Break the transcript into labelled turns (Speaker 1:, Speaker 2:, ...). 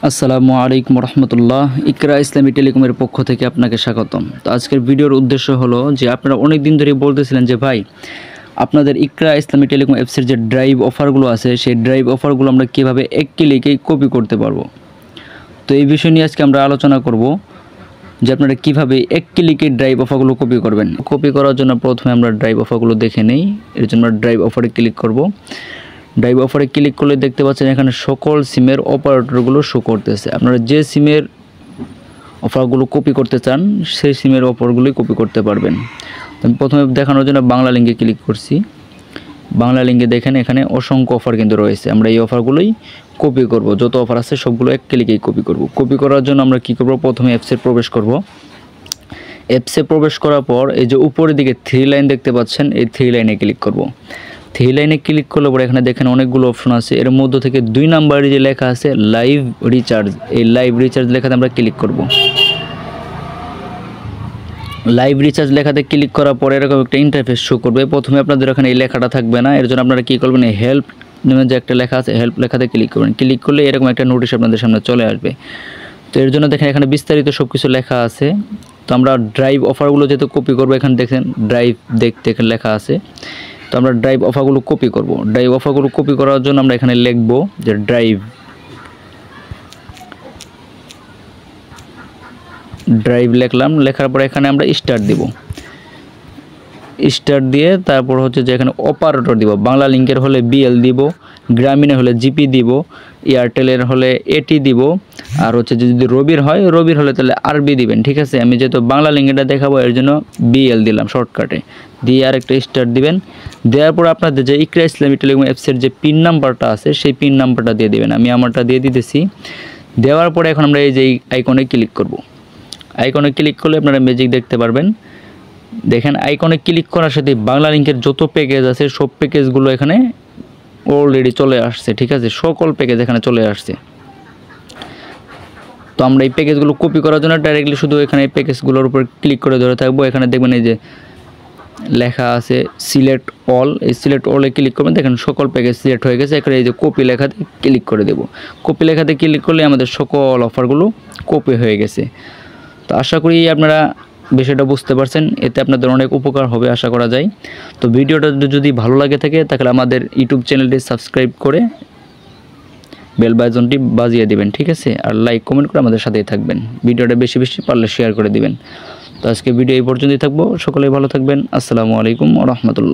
Speaker 1: আসসালামু আলাইকুম রহমতুল্লাহ। ইকরা ইসলামী টেলিকমের পক্ষ থেকে আপনাকে স্বাগতম। তো আজকের ভিডিওর উদ্দেশ্য হলো যে আপনারা অনেক দিন ধরে বলতেছিলেন যে ভাই আপনাদের ইকরা ইসলামী টেলিকম অ্যাপসের যে ড্রাইভ অফারগুলো আছে সেই ড্রাইভ অফারগুলো আমরা কীভাবে এক ক্লিকেই কপি করতে পারবো। তো এই বিষয় নিয়ে আজকে আমরা আলোচনা করব যে আপনারা কীভাবে এক ক্লিকে ড্রাইভ অফারগুলো কপি করবেন। কপি করার জন্য প্রথমে আমরা ড্রাইভ অফারগুলো দেখে নেই। এর জন্য আমরা ড্রাইভ অফারে ক্লিক করব। ড্রাইভ অফারে ক্লিক করলে দেখতে পাচ্ছেন এখানে সকল সিমের অপারেটরগুলো শো করতেছে। আপনারা যে সিমের অফারগুলো কপি করতে চান সেই সিমের অফারগুলোই কপি করতে পারবেন। আমি প্রথমে দেখানোর জন্য বাংলা লিঙ্কে ক্লিক করছি। বাংলা লিঙ্কে দেখেন এখানে অসংখ্য অফার কিন্তু রয়েছে। আমরা এই অফারগুলোই কপি করব। যত অফার আছে সবগুলো এক ক্লিকেই কপি করব। কপি করার জন্য আমরা কি করব, প্রথমে অ্যাপসে প্রবেশ করব। অ্যাপসে প্রবেশ করার পর এই যে উপরের দিকে 3 লাইন দেখতে পাচ্ছেন, এই 3 লাইনে ক্লিক করব। 3 লাইনে ক্লিক করলে পরে এখানে দেখেন অনেকগুলো অপশন আছে। এর মধ্যে থেকে 2 নাম্বারে যে লেখা আছে লাইভ রিচার্জ, এই লাইভ রিচার্জ লেখাতে আমরা ক্লিক করব। লাইভ রিচার্জ লেখাতে ক্লিক করার পরে এরকম একটা ইন্টারফেস শো করবে। প্রথমে আপনাদের এখানে এই লেখাটা থাকবে না, এর জন্য আপনারা কী করবেন, এই হেল্প নামে যে একটা লেখা আছে হেল্প লেখাতে ক্লিক করবেন। ক্লিক করলে এরকম একটা নোটিশ আপনাদের সামনে চলে আসবে। তো এর জন্য দেখেন এখানে বিস্তারিত সব কিছু লেখা আছে। তো আমরা ড্রাইভ অফারগুলো যেহেতু কপি করবো, এখানে দেখেন ড্রাইভ দেখতে এখানে লেখা আছে। তো আমরা ড্রাইভ অফারগুলো কপি করব। ড্রাইভ অফারগুলো কপি করার জন্য আমরা এখানে লিখব যে ড্রাইভ লিখলাম। লেখার পরে এখানে আমরা স্টার্ট দিব। স্টার্ট দিয়ে তারপর হচ্ছে যে এখানে অপারেটর দিব। বাংলা লিঙ্কের হলে বিএল দিব, গ্রামীণের হলে জিপি দিব, এয়ারটেলের হলে এটি দিব, আর হচ্ছে যদি রবির হয় রবির হলে তাহলে আরবি দিবেন। ঠিক আছে, আমি যেহেতু বাংলা লিঙ্কটা দেখাবো এর জন্য বিএল দিলাম শর্টকাটে। দিয়ে আরেকটা স্টার্ট দিবেন। দেওয়ার পর আপনাদের যে ইকরা ইসলামী টেলিকম অ্যাপসের যে পিন নাম্বারটা আছে সেই পিন নাম্বারটা দিয়ে দেবেন। আমি আমারটা দিয়ে দিতেছি। দেওয়ার পরে এখন আমরা এই যে আইকনে ক্লিক করব। আইকনে ক্লিক করলে আপনারা ম্যাজিক দেখতে পারবেন। দেখেন আইকনে ক্লিক করার সাথে বাংলা লিঙ্কের যত প্যাকেজ আছে সব প্যাকেজগুলো এখানে অলরেডি চলে আসছে। ঠিক আছে, সকল প্যাকেজ এখানে চলে আসছে। তো আমরা এই প্যাকেজগুলো কপি করার জন্য ডাইরেক্টলি শুধু এখানে এই প্যাকেজগুলোর উপর ক্লিক করে ধরে থাকবো। এখানে দেখবেন এই যে লেখা আছে সিলেক্ট অল, এই সিলেক্ট অলে ক্লিক করবেন। দেখেন সকল প্যাকেজ সিলেক্ট হয়ে গেছে। এখানে এই যে কপি লেখাতে ক্লিক করে দেব। কপি লেখাতে ক্লিক করলে আমাদের সকল অফারগুলো কপি হয়ে গেছে। তো আশা করি আপনারা বিষয়টা বুঝতে পারছেন, এতে আপনাদের অনেক উপকার হবে আশা করা যায়। তো ভিডিওটা যদি ভালো লাগে থাকে তাহলে আমাদের ইউটিউব চ্যানেলটি সাবস্ক্রাইব করে বেল বাটনটি বাজিয়ে দিবেন। ঠিক আছে, আর লাইক কমেন্ট করে আমাদের সাথেই থাকবেন। ভিডিওটা বেশি বেশি পারলে শেয়ার করে দিবেন। তো আজকে ভিডিও এই পর্যন্তই থাকবো। সকলেই ভালো থাকবেন। আসসালামু আলাইকুম ওয়া রাহমাতুল্লাহ।